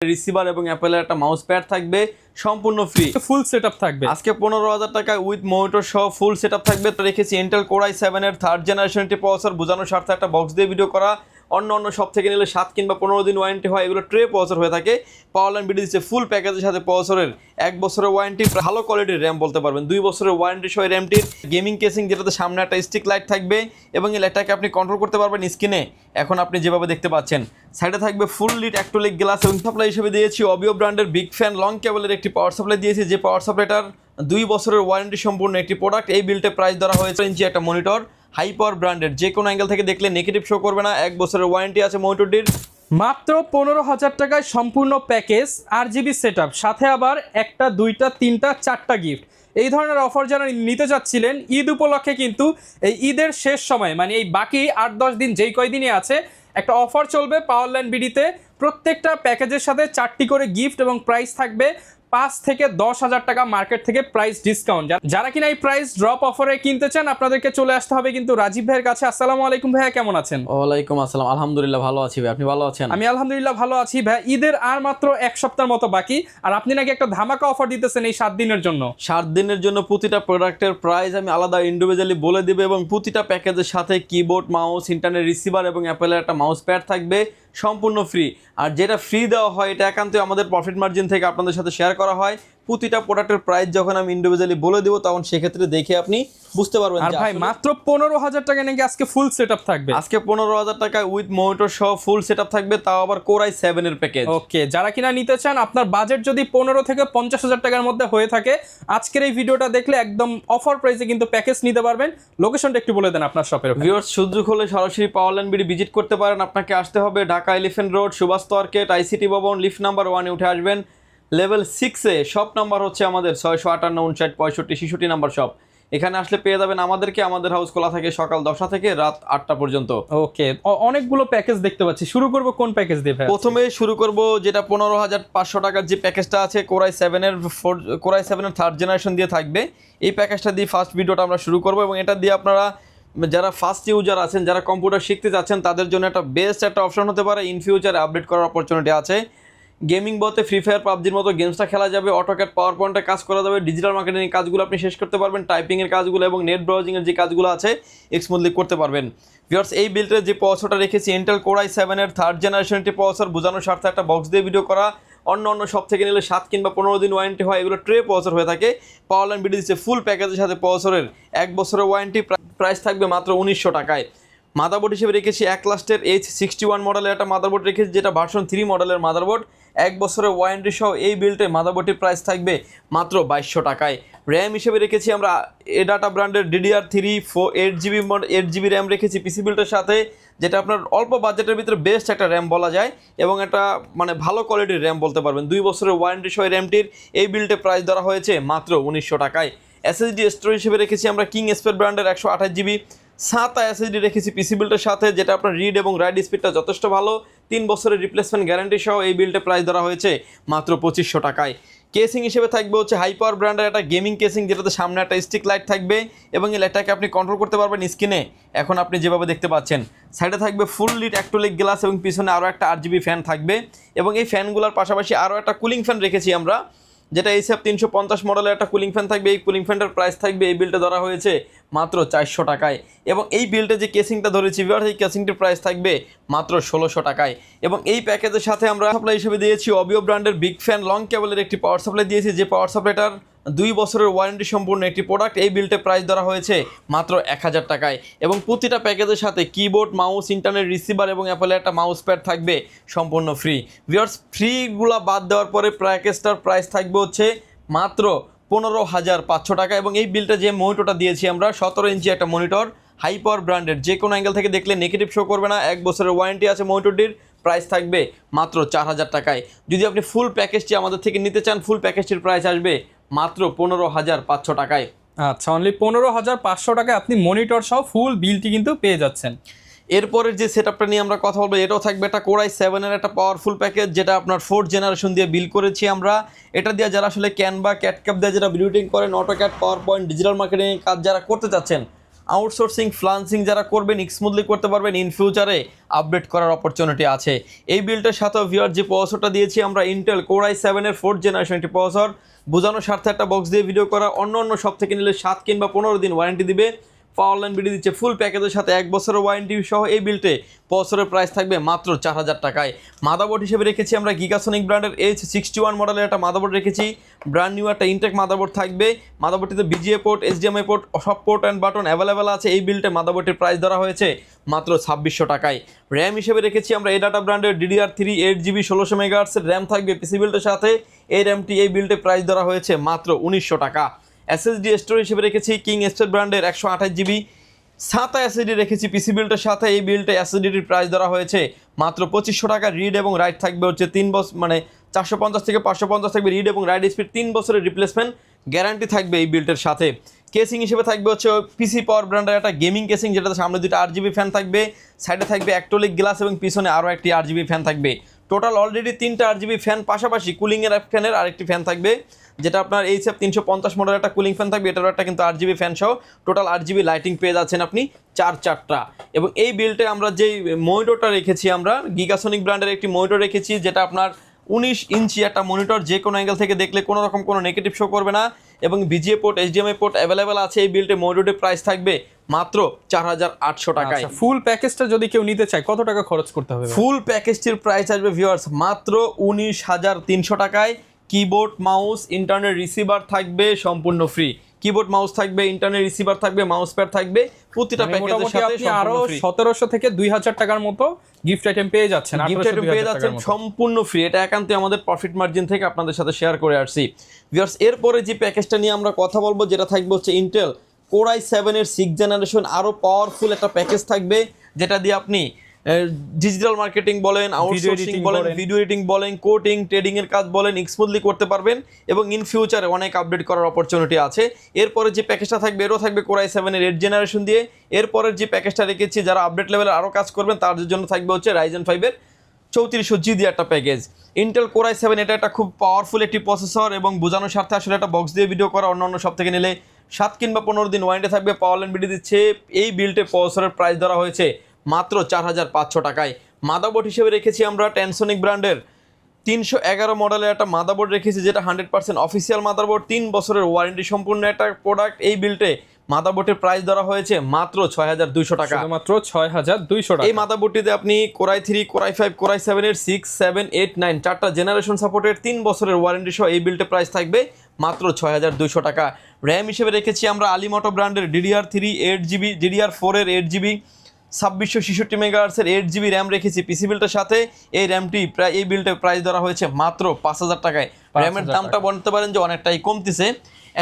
Receiver এবং অ্যাপেলের একটা মাউস প্যাড থাকবে সম্পূর্ণ ফ্রি। ফুল সেটআপ থাকবে আজকে 15,000 টাকায় উইথ মনিটর সহ ফুল সেটআপ থাকবে। তো রেখেছি ইন্টেল কোর i7 এর 3rd জেনারেশন একটি প্রসেসর, বোঝানোর স্বার্থে একটা বক্স দিয়ে ভিডিও করা। অন্য সব থেকে নিলে 7 কিংবা 15 দিন ওয়ারেন্টি হয়, এগুলো ট্রে প্রসেসর হয়ে থাকে। পাওয়ার লাইন বিডি দিচ্ছে ফুল প্যাকেজের সাথে প্রসেসরের 1 বছরের ওয়ারেন্টি, ভালো কোয়ালিটির র্যাম বলতে পারবেন, 2 বছরের ওয়ারেন্টি সহ র্যামটির। গেমিং কেসিং যেটাতে সামনে একটা স্টিক লাইট থাকবে এবং এই লাইটটাকে আপনি কন্ট্রোল করতে পারবেন স্ক্রিনে, এখন আপনি যেভাবে দেখতে পাচ্ছেন। সাইডে থাকবে ফুল লিড অ্যাক্টোলিক গ্লাস এবং সাপ্লাই হিসেবে দিয়েছি অবিও ব্র্যান্ডের বিগ ফ্যান লং কেবলের একটি পাওয়ার সাপ্লাই দিয়েছি, যে পাওয়ার সাপ্লাইটার 2 বছরের ওয়ারেন্টি সম্পূর্ণ একটি প্রোডাক্ট। এই বিল্টে প্রাইস ধরা হয়েছে ইঞ্চি একটা মনিটর, হাই পাওয়ার ব্র্যান্ডের, যে কোনো অ্যাঙ্গেল থেকে দেখলে নেগেটিভ শো করবে না। 1 বছরের ওয়ারেন্টি আছে মনিটরটির। মাত্র 15,000 টাকায় সম্পূর্ণ প্যাকেজ, RGB সেটআপ, সাথে আবার 1টা 2টা 3টা 4টা গিফট। এই ধরনের অফার যারা নিতে চাচ্ছিলেন ঈদ উপলক্ষে, কিন্তু এই ঈদের শেষ সময় মানে এই বাকি 8-10 দিন যেই কয়দিনই আছে একটা অফার চলবে পাওয়ার লাইন বিডিতে। প্রত্যেকটা প্যাকেজের সাথে 4টি করে গিফট এবং প্রাইস থাকবে 5 থেকে 10,000 টাকা মার্কেট থেকে প্রাইস ডিসকাউন্ট। যারা কিনা এই প্রাইস ড্রপ অফারে কিনতে চান আপনাদেরকে চলে আসতে হবে কিন্তু রাজীব ভাইয়ের কাছে। আসসালামু আলাইকুম ভাইয়া, কেমন আছেন? ওয়ালাইকুম আসসালাম, আলহামদুলিল্লাহ ভালো আছি ভাই, আপনি ভালো আছেন? আমি আলহামদুলিল্লাহ ভালো আছি ভাই। ঈদের আর মাত্র 1 সপ্তাহের মতো বাকি, আর আপনি নাকি একটা ধামাকা অফার দিতেছেন এই 7 দিনের জন্য। 7 দিনের জন্য প্রতিটা প্রোডাক্টের প্রাইস আমি আলাদা ইন্ডিভিজুয়ালি বলে দেবো, এবং প্রতিটা প্যাকেজের সাথে কিবোর্ড, মাউস, ইন্টারনেট রিসিভার এবং অ্যাপেলের একটা মাউস প্যাড থাকবে সম্পূর্ণ ফ্রি। আর যেটা ফ্রি দেওয়া হয় এটা একান্তই আমাদের প্রফিট মার্জিন থেকে আপনাদের সাথে শেয়ার করা হয়। প্রতিটা প্রোডাক্টের প্রাইস যখন আমি ইন্ডিভিজুয়ালি বলে দেবো তখন সেক্ষেত্রে দেখে আপনি বুঝতে পারবেন। আর ভাই মাত্র 15,000 টাকা নাকি আজকে ফুল সেটআপ থাকবে। আজকে 15,000 টাকায় উইথ মনিটর সহ ফুল সেটআপ থাকবে, তাও আবার কোর i7 এর প্যাকেজ। ওকে, যারা কিনা নিতে চান, আপনার বাজেট যদি 15 থেকে 50,000 টাকার মধ্যে হয়ে থাকে, আজকের এই ভিডিওটা দেখলে একদম অফার প্রাইসে কিন্তু প্যাকেজ নিতে পারবেন। লোকেশনটা একটু বলে দেন আপনার শপের। ভিউয়ার্স, সুযোগ হলে সরাসরি পাওয়ার লাইন বিডি ভিজিট করতে পারেন। আপনাকে আসতে হবে Dhaka elephant road, Subhash market, ICT Bhaban, lift number 1-এ উঠে আসবেন। লেভেল 6-এ শপ নাম্বার হচ্ছে আমাদের 658 59 65 66 নাম্বার শপ। এখানে আসলে পেয়ে যাবেন আমাদেরকে। আমাদের হাউস খোলা থাকে সকাল 10টা থেকে রাত 8টা পর্যন্ত। ওকে, অনেকগুলো প্যাকেজ দেখতে পাচ্ছি, শুরু করব কোন প্যাকেজ দিয়ে ভাই? প্রথমে শুরু করব যেটা 15,500 টাকার যে প্যাকেজটা আছে, কোর i7 এর 3rd জেনারেশন দিয়ে থাকবে। এই প্যাকেজটা দিয়ে ফার্স্ট ভিডিওটা আমরা শুরু করব, এবং এটা দিয়ে আপনারা যারা ফার্স্ট ইউজার আছেন, যারা কম্পিউটার শিখতে যাচ্ছেন, তাদের জন্য একটা বেস্ট একটা অপশন হতে পারে। ইন ফিউচারে আপডেট করার অপরচুনিটি আছে। গেমিং বলতে ফ্রি ফায়ার, পাবজির মতো গেমসটা খেলা যাবে, অটোক্যাড, পাওয়ার পয়েন্টে কাজ করা যাবে, ডিজিটাল মার্কেটিংয়ের কাজগুলো আপনি শেষ করতে পারবেন, টাইপিংয়ের কাজগুলো এবং নেট ব্রাউজিংয়ের যে কাজগুলো আছে স্মুথলি করতে পারবেন। ভিউয়ার্স, এই বিল্ডের যে প্রসেসরটা রেখেছি ইন্টেল কোর i7 এর 3rd জেনারেশন একটি প্রসেসর, বোঝানোর স্বার্থে একটা বক্স দিয়ে ভিডিও করা। অন্য সব থেকে নিলে 7 কিংবা 15 দিন ওয়ারেন্টি হয়, এগুলো ট্রে প্রসেসর হয়ে থাকে। পাওয়ার লাইন বিডি দিচ্ছে ফুল প্যাকেজের সাথে প্রসেসরের 1 বছরের ওয়ারেন্টি, প্রাইস থাকবে মাত্র 1900 টাকায়। মাদারবোর্ড হিসেবে রেখেছি H-Claster H61 মডেলের একটা মাদারবোর্ড রেখেছি, যেটা ভার্সন 3 মডেলের মাদারবোর্ড, 1 বছরের ওয়ারেন্টি সহ। এই বিল্ডে মাদারবোর্ডটির প্রাইস থাকবে মাত্র 2200 টাকায়। র্যাম হিসেবে রেখেছি আমরা এডাটা ব্র্যান্ডের DDR3 8GB র্যাম রেখেছি পিসি বিল্ডের সাথে, যেটা আপনার অল্প বাজেটের ভিতরে বেস্ট একটা র্যাম বলা যায়, এবং একটা মানে ভালো কোয়ালিটির র্যাম বলতে পারবেন। 2 বছরের ওয়ারেন্টি সহ র্যামটির এই বিল্ডে প্রাইস ধরা হয়েছে মাত্র 1900 টাকায়। SSD স্টোরেজ হিসেবে রেখেছি আমরা কিং স্পেড ব্র্যান্ডের 128GB 7টা SSD রেখেছি পিসি বিল্ডের সাথে, যেটা আপনার রিড এবং রাইট স্পিডটা যথেষ্ট ভালো, 3 বছরের রিপ্লেসমেন্ট গ্যারান্টি সহ। এই বিল্ডে প্রাইস ধরা হয়েছে মাত্র 2500 টাকায়। কেসিং হিসেবে থাকবে হচ্ছে হাই পাওয়ার ব্র্যান্ডের একটা গেমিং কেসিং, যেটাতে সামনে একটা স্টিক লাইট থাকবে এবং এই লাইটটাকে আপনি কন্ট্রোল করতে পারবেন স্ক্রিনে, এখন আপনি যেভাবে দেখতে পাচ্ছেন। সাইডে থাকবে ফুল লিড অ্যাক্টোলিক গ্লাস এবং পিছনে আরও একটা RGB ফ্যান থাকবে, এবং এই ফ্যানগুলোর পাশাপাশি আরও একটা কুলিং ফ্যান রেখেছি আমরা, যেটা SF 350 মডেলের একটা কুলিং ফ্যান থাকবে। এই কুলিং ফ্যানটার প্রাইস থাকবে এই বিলটা ধরা হয়েছে মাত্র 400 টাকায়। এবং এই বিলটা যে কেসিংটা ধরেছি, এই কেসিংটির প্রাইস থাকবে মাত্র 1600 টাকায়। এবং এই প্যাকেজের সাথে আমরা সাপ্লাই হিসেবে দিয়েছি অবিও ব্র্যান্ডের বিগ ফ্যান লং কেবলের একটি পাওয়ার সাপ্লাই দিয়েছি, যে পাওয়ার সাপ্লাইটার 2 বছরের ওয়ারেন্টি সম্পূর্ণ একটি প্রোডাক্ট। এই বিলটে প্রাইস ধরা হয়েছে মাত্র 1000 টাকায়। এবং প্রতিটা প্যাকেজের সাথে কিবোর্ড, মাউস, ইন্টারনেট রিসিভার এবং অ্যাপেলের একটা মাউস প্যাড থাকবে সম্পূর্ণ ফ্রি। ভিউয়ার্স, ফ্রিগুলা বাদ দেওয়ার পরে প্যাকেজটার প্রাইস থাকবে হচ্ছে মাত্র 15,500 টাকা। এবং এই বিলটা যে মনিটরটা দিয়েছি আমরা 17 ইঞ্চি একটা মনিটর, হাই পাওয়ার ব্র্যান্ডের, যে কোনো অ্যাঙ্গেল থেকে দেখলে নেগেটিভ শো করবে না। 1 বছরের ওয়ারেন্টি আছে মনিটরটির, প্রাইস থাকবে মাত্র 4000 টাকায়। যদি আপনি ফুল প্যাকেজটি আমাদের থেকে নিতে চান, ফুল প্যাকেজটির প্রাইস আসবে মাত্র 15,500 টাকায়। আচ্ছা, অনলি 15,500 টাকায় আপনি মনিটর সহ ফুল বিলটি কিন্তু পেয়ে যাচ্ছেন। এরপরের যে সেটআপটা নিয়ে আমরা কথা বলবো, এটাও থাকবে একটা কোর i7 এর একটা পাওয়ারফুল প্যাকেজ, যেটা আপনার 4th জেনারেশন দিয়ে বিল করেছি আমরা। এটা দিয়ে যারা আসলে ক্যানভা, ক্যাটক্যাপ দিয়ে যারা বিল্ডিং করেন, AutoCAD, power point, digital marketing কাজ যারা করতে চাচ্ছেন, আউটসোর্সিং ফ্লান্সিং যারা করবেন স্মুথলি করতে পারবেন, ইন ফিউচারে আপডেট করার অপরচুনিটি আছে। এই বিল্ডের সাথেও ভিউয়ার যে প্রসেসরটা দিয়েছি আমরা ইন্টেল কোর i7 এর 4th জেনারেশন একটি প্রসেসর, বোঝানোর স্বার্থে একটা বক্স দিয়ে ভিডিও করা। অন্য সব থেকে নিলে 7 কিংবা 15 দিন ওয়ারেন্টি দিবে। পাওয়ার লাইন বিডি দিচ্ছে ফুল প্যাকেজের সাথে 1 বছরের ওয়ারেন্টি সহ। এই বিল্টে প্রসেসরের প্রাইস থাকবে মাত্র 4000 টাকায়। মাদারবোর্ড হিসেবে রেখেছি আমরা গিগাসনিক ব্র্যান্ডের H61 মডেলের একটা মাদারবোর্ড রেখেছি। ব্র্যান্ড নিউ একটা ইনটেক মাদারবোর্ড থাকবে। মাদারবোর্ডটিতে বিজিএ পোর্ট, HDMI পোর্ট, সব পোর্ট অ্যান্ড বাটন অ্যাভেলেবেল আছে। এই বিল্টে মাদারবোর্ডটির প্রাইস ধরা হয়েছে মাত্র 2600 টাকায়। র্যাম হিসেবে রেখেছি আমরা এডাটা ব্র্যান্ডের DDR3 8GB 1600 MHz র্যাম থাকবে পিসি বিল্টের সাথে। এই র্যামটি এই বিল্টে প্রাইস ধরা হয়েছে মাত্র 1900 টাকা। SSD স্টোরেজ হিসেবে রেখেছি কিং স্টোরেজ ব্র্যান্ডের 128GB SATA SSD রেখেছি পিসি বিল্টের সাথে। এই বিল্টে SSDটির প্রাইস ধরা হয়েছে মাত্র 2500 টাকা। রিড এবং রাইট থাকবে হচ্ছে 3 বছর, মানে 450 থেকে 550 থাকবে রিড এবং রাইট স্পিড, 3 বছরের রিপ্লেসমেন্ট গ্যারান্টি থাকবে এই বিল্টের সাথে। কেসিং হিসেবে থাকবে হচ্ছে পিসি পাওয়ার ব্র্যান্ডের একটা গেমিং কেসিং, যেটাতে সামনে 2টা RGB ফ্যান থাকবে, সাইডে থাকবে অ্যাক্টোলিক গ্লাস এবং পিছনে আরও একটি RGB ফ্যান থাকবে। টোটাল অলরেডি 3টা RGB ফ্যান, পাশাপাশি কুলিংয়ের ফ্যানের আরেকটি ফ্যান থাকবে, যেটা আপনার HF 350 মডেলের একটা কুলিং ফ্যান থাকবে। এটারও একটা কিন্তু RGB ফ্যান সহ টোটাল RGB লাইটিং পেয়ে যাচ্ছেন আপনি 4টা। এবং এই বিল্টে আমরা যেই মনিটরটা রেখেছি আমরা গিগাসনিক ব্র্যান্ডের একটি মনিটর রেখেছি, যেটা আপনার 19 ইঞ্চি একটা মনিটর, যে কোনো অ্যাঙ্গেল থেকে দেখলে কোনো রকম কোনো নেগেটিভ শো করবে না। এবং VGA port, HDMI port available আছে। এই বিল্টে মনিটরের প্রাইস থাকবে মাত্র 4800 টাকায়। ফুল প্যাকেজটা যদি কেউ নিতে চায় কত টাকা খরচ করতে হবে? ফুল প্যাকেজটির প্রাইস আসবে ভিউয়ার্স মাত্র 19,300 টাকায়। কিবোর্ড, মাউস, ইন্টারনেট রিসিভার থাকবে সম্পূর্ণ ফ্রি। কিবোর্ড মাউস থাকবে, ইন্টারনেট রিসিভার থাকবে, মাউস প্যাড থাকবে, প্রতিটা প্যাকেজের সাথে আপনি আরো 1700 থেকে 2000 টাকার মতো গিফট আইটেম পেয়ে যাচ্ছেন। গিফট আইটেম পেয়ে যাচ্ছেন সম্পূর্ণ ফ্রি। এটা একান্তই আমাদের প্রফিট মার্জিন থেকে আপনাদের সাথে শেয়ার করে আসছি। ভিউয়ার্স, এরপরে যে প্যাকেজটা নিয়ে আমরা কথা বলবো, যেটা থাকবে হচ্ছে ইন্টেল কোর i7 এর 6th জেনারেশন, আরো পাওয়ারফুল একটা প্যাকেজ থাকবে, যেটা দিয়ে আপনি ডিজিটাল মার্কেটিং বলেন, আউটসোর্সিং বলেন, ভিডিও এডিটিং বলেন, কোডিং, ট্রেডিং এর কাজ বলেন, স্মুথলি করতে পারবেন এবং ইন ফিউচারে অনেক আপডেট করার অপরচুনিটি আছে। এরপরে যে প্যাকেজটা থাকবে এরও থাকবে কোর i7 এর 8th জেনারেশন দিয়ে। এরপরের যে প্যাকেজটা রেখেছি যারা আপডেট লেভেলে আরও কাজ করবেন তাদের জন্য থাকবে হচ্ছে Ryzen 5 এর 3400G দিয়ে একটা প্যাকেজ। ইন্টেল কোর i7 এটা একটা খুব পাওয়ারফুল একটি প্রসেসর, এবং বোঝানোর স্বার্থে আসলে একটা বক্স দিয়ে ভিডিও করা। অন্যান্য সব থেকে নিলে 7 কিংবা 15 দিন ওয়ারেন্টি থাকবে, পাওয়ার লাইন বিডি দিচ্ছে। এই বিল্টে প্রসেসরের প্রাইস ধরা হয়েছে মাত্র 4500 টাকায়। মাদারবোর্ড হিসেবে রেখেছি আমরা ট্যানসনিক ব্র্যান্ডের 311 মডেলের একটা মাদারবোর্ড রেখেছি, যেটা 100% অফিসিয়াল মাদারবোর্ড, 3 বছরের ওয়ারেন্টি সম্পূর্ণ একটা প্রোডাক্ট। এই বিল্টে মাদারবোর্ডের প্রাইস ধরা হয়েছে মাত্র 6200 টাকা, মাত্র 6200 টাকা। এই মাদারবোর্ডটিতে আপনি core i3, core i5, core i7 এর 6, 7, 8, 9 4টা জেনারেশন সাপোর্টের 3 বছরের ওয়ারেন্টি সহ এই বিল্টে প্রাইস থাকবে মাত্র 6200 টাকা। র্যাম হিসেবে রেখেছি আমরা আলিমটো ব্র্যান্ডের DDR3 8GB, DDR4 এর 8GB 2666 MHz এর 8GB র্যাম রেখেছি পিসি বিল্টের সাথে। এই র্যামটি প্রায় এই বিল্টের প্রাইস ধরা হয়েছে মাত্র 5000 টাকায়। র্যামের দামটা বলতে পারেন যে অনেকটাই কমতেছে।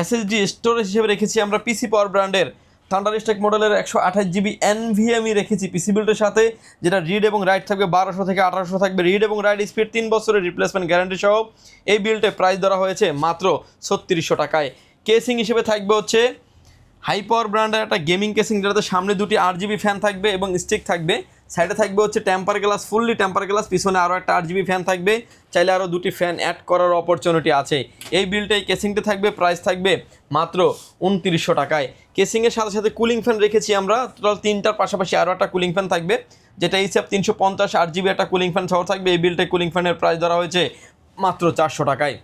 SSD স্টোরেজ হিসেবে রেখেছি আমরা পিসি পাওয়ার ব্র্যান্ডের থান্ডারস্ট্রাইক মডেলের 128GB NVMe রেখেছি পিসি বিল্টের সাথে, যেটা রিড এবং রাইট থাকবে 1200 থেকে 1800 থাকবে রিড এবং রাইট স্পিড, 3 বছরের রিপ্লেসমেন্ট গ্যারান্টি সহ। এই বিল্টে প্রাইস ধরা হয়েছে মাত্র 3600 টাকায়। কেসিং হিসেবে থাকবে হচ্ছে হাই পাওয়ার ব্র্যান্ডের একটা গেমিং কেসিং, যেটাতে সামনে 2টি RGB ফ্যান থাকবে এবং স্টিক থাকবে, সাইডে থাকবে হচ্ছে temper glass, fully temper glass, পিছনে আরও একটা RGB ফ্যান থাকবে, চাইলে আরও 2টি ফ্যান অ্যাড করার অপরচুনিটি আছে। এই বিল্টে এই কেসিংটা থাকবে, প্রাইস থাকবে মাত্র 2900 টাকায়। কেসিংয়ের সাথে সাথে কুলিং ফ্যান রেখেছি আমরা, টোটাল 3টার পাশাপাশি আরও একটা কুলিং ফ্যান থাকবে, যেটা HF 350 8GB একটা কুলিং ফ্যান সহ থাকবে। এই বিল্টে কুলিং ফ্যানের প্রাইস ধরা হয়েছে মাত্র 400 টাকায়।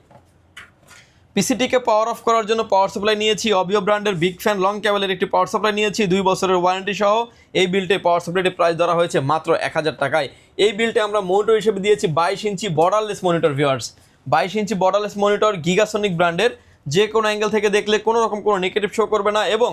পিসিটিকে পাওয়ার অফ করার জন্য পাওয়ার সাপ্লাই নিয়েছি অবিও ব্র্যান্ডের বিগ ফ্যান লং কেবলের একটি পাওয়ার সাপ্লাই নিয়েছি, 2 বছরের ওয়ারেন্টি সহ। এই বিল্টে পাওয়ার সাপ্লাইটির প্রাইস ধরা হয়েছে মাত্র 1000 টাকায়। এই বিল্টে আমরা মনিটর হিসেবে দিয়েছি 22 ইঞ্চি বর্ডারলেস মনিটর ভিউয়ার্স, 22 ইঞ্চি বর্ডারলেস মনিটর গিগাসনিক ব্র্যান্ডের, যে কোনো অ্যাঙ্গেল থেকে দেখলে কোনো রকম কোনো নেগেটিভ শো করবে না, এবং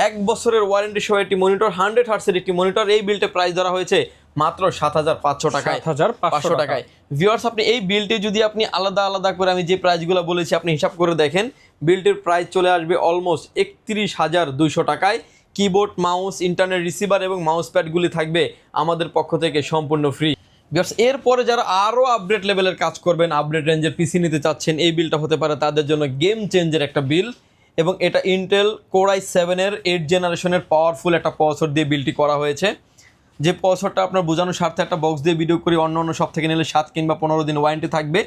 1 বছরের ওয়ারেন্টি সহ একটি মনিটর, 100 হার্টসের একটি মনিটর। এই বিল্টে প্রাইস ধরা হয়েছে মাত্র 7500 টাকায়, 7500 টাকায়। ভিউয়ার্স, আপনি এই বিলটি যদি আপনি আলাদা আলাদা করে আমি যে প্রাইসগুলো বলেছি আপনি হিসাব করে দেখেন, বিলটির প্রাইস চলে আসবে অলমোস্ট 31200 টাকায়। কিবোর্ড, মাউস, ইন্টারনেট রিসিভার এবং মাউস প্যাডগুলি থাকবে আমাদের পক্ষ থেকে সম্পূর্ণ ফ্রি। ভিউয়ার্স, এরপরে যারা আরও আপডেট লেভেলের কাজ করবেন, আপডেট রেঞ্জের পিসি নিতে চাচ্ছেন, এই বিলটা হতে পারে তাদের জন্য গেম চেঞ্জের একটা বিল। এবং এটা ইন্টেল কোর i7 এর 8th জেনারেশনের পাওয়ারফুল একটা প্রসেসর দিয়ে বিলটি করা হয়েছে। যে প্রসেসরটা আপনার বোঝানোর স্বার্থে একটা বক্স দিয়ে ভিডিও করি, অন্য সব থেকে নিলে 7 কিংবা 15 দিন ওয়ারেন্টি থাকবে,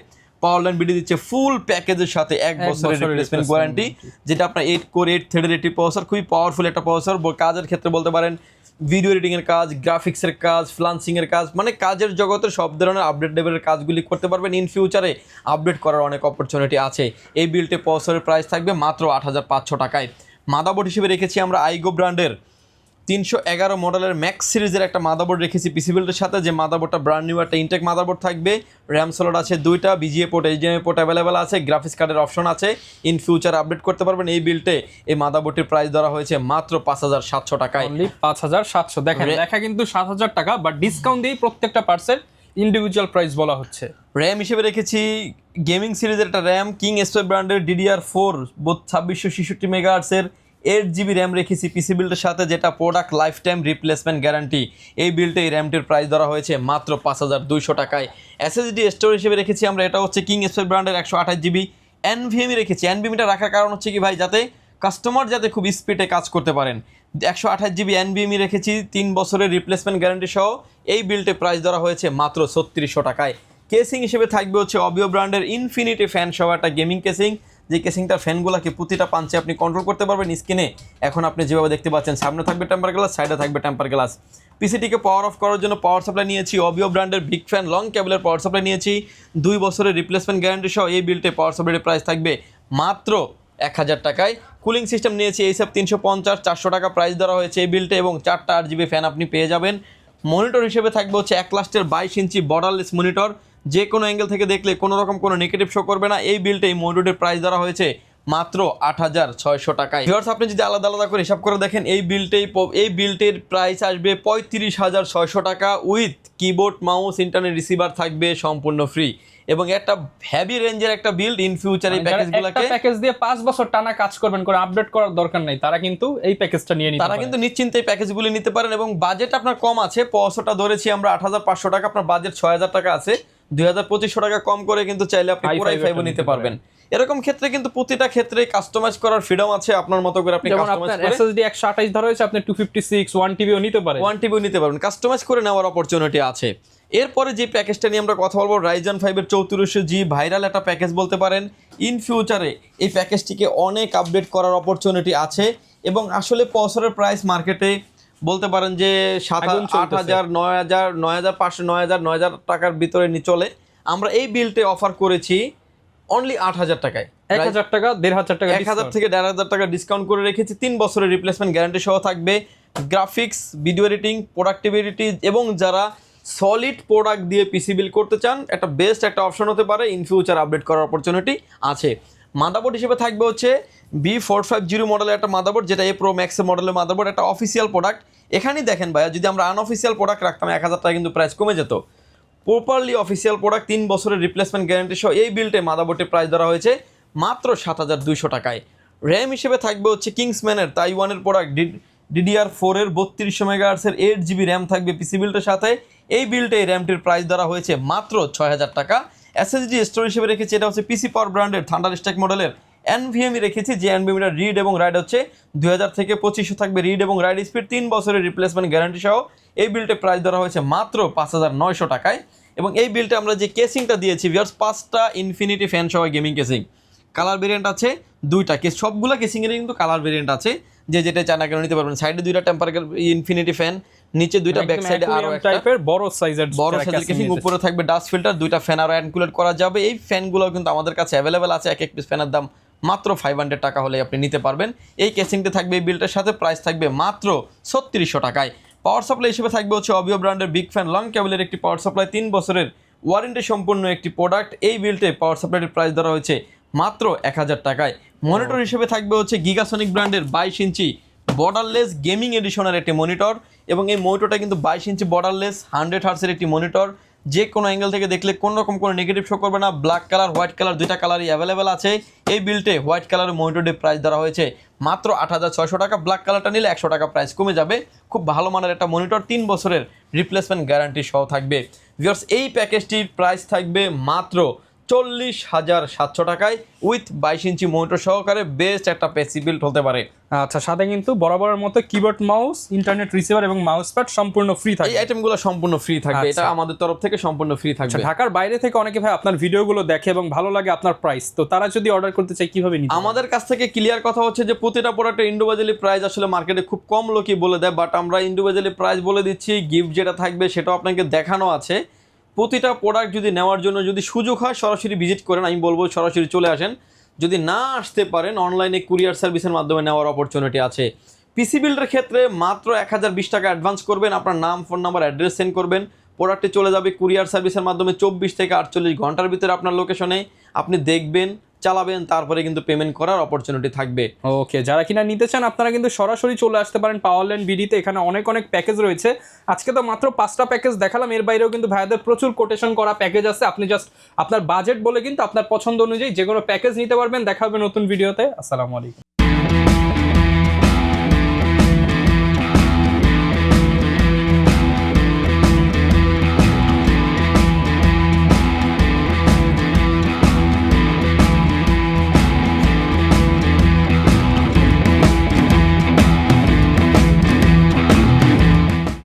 পাওয়ার লাইন বিডি দিচ্ছে ফুল প্যাকেজের সাথে 1 বছরের রিপ্লেসমেন্ট ওয়ারেন্টি, যেটা আপনার 8 কোর 8 থ্রেডের একটি প্রসেসর, খুবই পাওয়ারফুল একটা প্রসেসর। কাজের ক্ষেত্রে বলতে পারেন ভিডিও এডিটিংয়ের কাজ, গ্রাফিক্সের কাজ, ফ্লান্সিংয়ের কাজ, মানে কাজের জগতে সব ধরনের আপডেট লেভেলের কাজগুলি করতে পারবেন। ইন ফিউচারে আপডেট করার অনেক অপরচুনিটি আছে। এই বিল্টে প্রসেসরের প্রাইস থাকবে মাত্র 8500 টাকায়। মাদারবোর্ড হিসেবে রেখেছি আমরা আইগো ব্র্যান্ডের 311 মডেলের ম্যাক্স সিরিজের একটা মাদারবোর্ড রেখেছি পিসি বিল্ডের সাথে, যে মাদারবোর্ডটা ব্র্যান্ড নিউ একটা ইনটেক মাদারবোর্ড থাকবে। র্যাম স্লট আছে 2টা, VGA port, HDMI port available আছে, গ্রাফিক্স কার্ডের অপশন আছে। ইন ফিউচার আপডেট করতে পারবেন। এই বিল্টে এই মাদারবোর্ডটির প্রাইস ধরা হয়েছে মাত্র 5700 টাকায়। অনলি 5700। দেখেন লেখা কিন্তু 7000 টাকা, বাট ডিসকাউন্ট দিয়ে প্রত্যেকটা পার্সের ইন্ডিভিজুয়াল প্রাইস বলা হচ্ছে। র্যাম হিসেবে রেখেছি গেমিং সিরিজের একটা র্যাম কিং এসপি ব্র্যান্ডের DDR4 2666 মেগাহার্টজের 8GB র্যাম রেখেছি পিসি বিল্ডের সাথে, যেটা product life time replacement guarantee. এই বিল্ডে এই র্যামটির প্রাইস ধরা হয়েছে মাত্র 5200 টাকায়। SSD স্টোরেজ হিসেবে রেখেছি আমরা, এটা হচ্ছে কিং এসপি ব্র্যান্ডের 128GB NVMe রেখেছি। NVMeটা রাখার কারণ হচ্ছে কি ভাই, যাতে কাস্টমার যাতে খুব স্পিডে কাজ করতে পারেন। 128GB NVMe রেখেছি 3 বছরের রিপ্লেসমেন্ট গ্যারান্টি সহ। এই বিল্ডে প্রাইস ধরা হয়েছে মাত্র 3600 টাকায়। কেসিং হিসেবে থাকবে হচ্ছে অবিও ব্র্যান্ডের ইনফিনিটি ফ্যান সহ একটা গেমিং কেসিং, যে কেসিংটার ফ্যানগুলোকে প্রতিটা পাঞ্চে আপনি কন্ট্রোল করতে পারবেন স্ক্রিনে। এখন আপনি যেভাবে দেখতে পাচ্ছেন, সামনে থাকবে টেম্পার গ্লাস, সাইডে থাকবে টেম্পার গ্লাস। পিসিটিকে পাওয়ার অফ করার জন্য পাওয়ার সাপ্লাই নিয়েছি অবিও ব্র্যান্ডের বিগ ফ্যান লং কেবলের পাওয়ার সাপ্লাই নিয়েছি 2 বছরের রিপ্লেসমেন্ট গ্যারান্টি সহ। এই বিল্ডে পাওয়ার সাপ্লাইয়ের প্রাইস থাকবে মাত্র 1000 টাকায়। কুলিং সিস্টেম নিয়েছি এইসব 350, 400 টাকা প্রাইস ধরা হয়েছে এই বিল্ডে, এবং 4টা 8GB ফ্যান আপনি পেয়ে যাবেন। মনিটর হিসেবে থাকবে হচ্ছে অ্যাক্লাস্টের 22 ইঞ্চি বর্ডারলেস মনিটর, যে কোনো অ্যাঙ্গেল থেকে দেখলে কোনো রকম কোনো নেগেটিভ শো করবে না। এই বিল্ডে এই মনিটরের প্রাইস ধরা হয়েছে মাত্র 8600 টাকায়। ভিউয়ার্স, আপনি যদি আলাদা আলাদা করে হিসাব করে দেখেন, এই বিল্টের প্রাইস আসবে 35600 টাকা, with keyboard, mouse, internet receiver থাকবে সম্পূর্ণ ফ্রি, এবং একটা হেভি রেঞ্জের একটা বিল্ড। ইন ফিউচার এই প্যাকেজগুলোকে প্যাকেজ দিয়ে 5 বছর টানা কাজ করবেন, করে আপডেট করার দরকার নাই, তারা কিন্তু এই প্যাকেজটা নিয়ে নিতে তারা পারে। কিন্তু নিশ্চিন্তে এই প্যাকেজগুলি নিতে পারেন। এবং বাজেট আপনার কম আছে, প্রসেসরটা ধরেছি আমরা 8500 টাকা, আপনার বাজেট 6000 টাকা আছে, 2500 টাকা কম করে কিন্তু চাইলে আপনি Core i5 নিতে পারবেন। এরকম ক্ষেত্রে কিন্তু প্রতিটা ক্ষেত্রে কাস্টমাইজ করার ফ্রিডম আছে, আপনার মতো করে আপনি কাস্টমাইজ করে। SSD 128 ধরা হয়েছে, আপনি 256 1TB ও নিতে পারেন, 1TB নিতে পারবেন, কাস্টমাইজ করে নেওয়ার অপরচুনিটি আছে। এরপরে যে প্যাকেজটা নিয়ে আমরা কথা বলবো, Ryzen 5 এর 3400G ভাইরাল একটা প্যাকেজ বলতে পারেন। ইন ফিউচারে এই প্যাকেজটিকে অনেক আপডেট করার অপরচুনিটি আছে, এবং আসলে প্রসেসরের প্রাইস মার্কেটে বলতে পারেন যে 8000, 9000, 9500, 9000 টাকার ভিতরে চলে। আমরা এই বিল্ডে অফার করেছি অনলি 8000 টাকায়, 1000 টাকা 1500 টাকা 1000 থেকে 1500 টাকা ডিসকাউন্ট করে রেখেছি। 3 বছরের রিপ্লেসমেন্ট গ্যারান্টি সহ থাকবে। গ্রাফিক্স, ভিডিও এডিটিং, প্রোডাক্টিভিটি, এবং যারা সলিড প্রোডাক্ট দিয়ে পিসি বিল্ড করতে চান, একটা বেস্ট একটা অপশন হতে পারে। ইন ফিউচার আপডেট করার অপরচুনিটি আছে। মাদারবোর্ড হিসেবে থাকবে হচ্ছে B450 মডেলের একটা মাদারবোর্ড, যেটা A Pro Max মডেলের মাদারবোর্ড, একটা অফিসিয়াল প্রোডাক্ট। এখানেই দেখেন ভাইয়া, যদি আমরা আনঅফিসিয়াল প্রোডাক্ট রাখতাম 1000 টাকা কিন্তু প্রাইস কমে যেত। প্রপারলি অফিসিয়াল প্রোডাক্ট, 3 বছরের রিপ্লেসমেন্ট গ্যারান্টি সহ এই বিল্ডে মাদারবোর্ডের প্রাইস ধরা হয়েছে মাত্র 7200 টাকায়। র্যাম হিসেবে থাকবে হচ্ছে কিংসম্যানের তাইওয়ানের প্রোডাক্ট DDR4 এর 3200 মেগাহার্টজের 8GB র্যাম থাকবে পিসি বিল্ডের সাথে। এই বিল্ডে এই র্যামটির প্রাইস ধরা হয়েছে মাত্র 6000 টাকা। SSD স্টোরেজ হিসেবে রেখেছি, এটা হচ্ছে পিসি পাওয়ার ব্র্যান্ডের থান্ডারস্ট্যাক মডেলের NVMe রেখেছি, যে NVMe রিড এবং রাইড হচ্ছে 2000 থেকে 2500 থাকবে রিড এবং রাইড স্পিড, 3 বছরের রিপ্লেসমেন্ট গ্যারান্টি সহ। এই বিল্ডে প্রাইস ধরা হয়েছে মাত্র 5900 টাকায়। এবং এই বিল্ডে আমরা যে কেসিংটা দিয়েছি ভিউয়ার্স, 5টা ইনফিনিটি ফ্যান সহ গেমিং কেসিং, কালার ভেরিয়েন্ট আছে 2টা, সবগুলো কেসিংয়েরই কিন্তু কালার ভেরিয়েন্ট আছে, যে যেটা চায়না কেন নিতে পারবেন। সাইডে 2টা টেম্পার ইনফিনিটি ফ্যান, নিচে 2টা, ব্যাক সাইডে আরো একটা টাইপের বড় সাইজের কেসিং, উপরে থাকবে ডাস্ট ফিল্টার, 2টা ফ্যান আরো ইনক্লুড করা যাবে। এই ফ্যানগুলো কিন্তু আমাদের কাছে অ্যাভেলেবেল আছে, এক পিস ফ্যানের দাম মাত্র 500 টাকা হলে আপনি নিতে পারবেন। এই কেসিংটা থাকবে এই বিল্ডের সাথে, প্রাইস থাকবে মাত্র 3600 টাকায়। পাওয়ার সাপ্লাই হিসেবে থাকবে হচ্ছে অবিও ব্র্যান্ডের বিগ ফ্যান লং কেবলের একটি পাওয়ার সাপ্লাই, 3 বছরের ওয়ারেন্টি সম্পূর্ণ একটি প্রোডাক্ট। এই বিল্ডে পাওয়ার সাপ্লাইয়ের প্রাইস ধরা হয়েছে মাত্র 1000 টাকায়। মনিটর হিসেবে থাকবে হচ্ছে গিগাসনিক ব্র্যান্ডের 22 ইঞ্চি বর্ডারলেস গেমিং এডিশনের একটি মনিটর, এবং এই মনিটরটা কিন্তু 22 ইঞ্চি বর্ডারলেস 100 হার্টসের একটি মনিটর, যে কোনো অ্যাঙ্গেল থেকে দেখলে কোনো রকম কোনো নেগেটিভ শো করবে না। ব্ল্যাক কালার, হোয়াইট কালার, 2টা কালারই অ্যাভেলেবেল আছে। এই বিল্ডে হোয়াইট কালারের মনিটরের প্রাইস ধরা হয়েছে মাত্র 8600 টাকা। ব্ল্যাক কালারটা নিলে 100 টাকা প্রাইস কমে যাবে। খুব ভালো মানের একটা মনিটর, 3 বছরের রিপ্লেসমেন্ট গ্যারান্টি সহ থাকবে। ভিউয়ার্স, এই প্যাকেজটির প্রাইস থাকবে মাত্র 40,700 টাকায় উইথ 22 ইঞ্চি মনিটর সহকারে বেস্ট একটা পেসি বিল্ড হতে পারে। আচ্ছা, সাথে কিন্তু বরাবরের মতো কিবোর্ড, মাউস, ইন্টারনেট রিসিভার এবং মাউস প্যাড সম্পূর্ণ ফ্রি এই থাকবে। আইটেমগুলো সম্পূর্ণ ফ্রি থাকবে, আচ্ছা। এটা আমাদের তরফ থেকে সম্পূর্ণ ফ্রি আচ্ছা, থাকবে। ঢাকার বাইরে থেকে অনেকে ভাই আপনার ভিডিওগুলো দেখে এবং ভালো লাগে আপনার প্রাইস, তো তারা যদি অর্ডার করতে চায় কিভাবে নিতে? আমাদের কাছ থেকে ক্লিয়ার কথা হচ্ছে যে প্রতিটা প্রোডাক্টের ইন্ডিভিজুয়ালি প্রাইস আসলে মার্কেটে খুব কম লোকই বলে দেয়, বাট আমরা ইন্ডিভিজুয়ালি প্রাইস বলে দিচ্ছি। গিফট যেটা থাকবে সেটাও আপনাকে দেখানো আছে। প্রতিটা প্রোডাক্ট যদি নেওয়ার জন্য যদি সুযোগ হয় সরাসরি ভিজিট করেন, আমি বলবো সরাসরি চলে আসেন। যদি না আসতে পারেন অনলাইনে কুরিয়ার সার্ভিসের মাধ্যমে নেওয়ার অপরচুনিটি আছে। পিসি বিল্ডের ক্ষেত্রে মাত্র 1020 টাকা অ্যাডভান্স করবেন, আপনার নাম, ফোন নাম্বার, অ্যাড্রেস সেন্ড করবেন, প্রোডাক্টটি চলে যাবে কুরিয়ার সার্ভিসের মাধ্যমে 24 থেকে 48 ঘন্টার ভিতরে আপনার লোকেশনে। আপনি দেখবেন, চালাবেন, তারপরে কিন্তু পেমেন্ট করার অপরচুনিটি থাকবে। ওকে, যারা কিনা নিতে চান আপনারা কিন্তু সরাসরি চলে আসতে পারেন পাওয়ারল্যান্ড বিডিতে। এখানে অনেক প্যাকেজ রয়েছে। আজকে তো মাত্র 5টা প্যাকেজ দেখালাম, এর বাইরেও কিন্তু ভাইয়াদের প্রচুর কোটেশন করা প্যাকেজ আছে। আপনি জাস্ট আপনার বাজেট বলে কিন্তু আপনার পছন্দ অনুযায়ী যে কোনো প্যাকেজ নিতে পারবেন। দেখা হবে নতুন ভিডিওতে। আসসালামু আলাইকুম।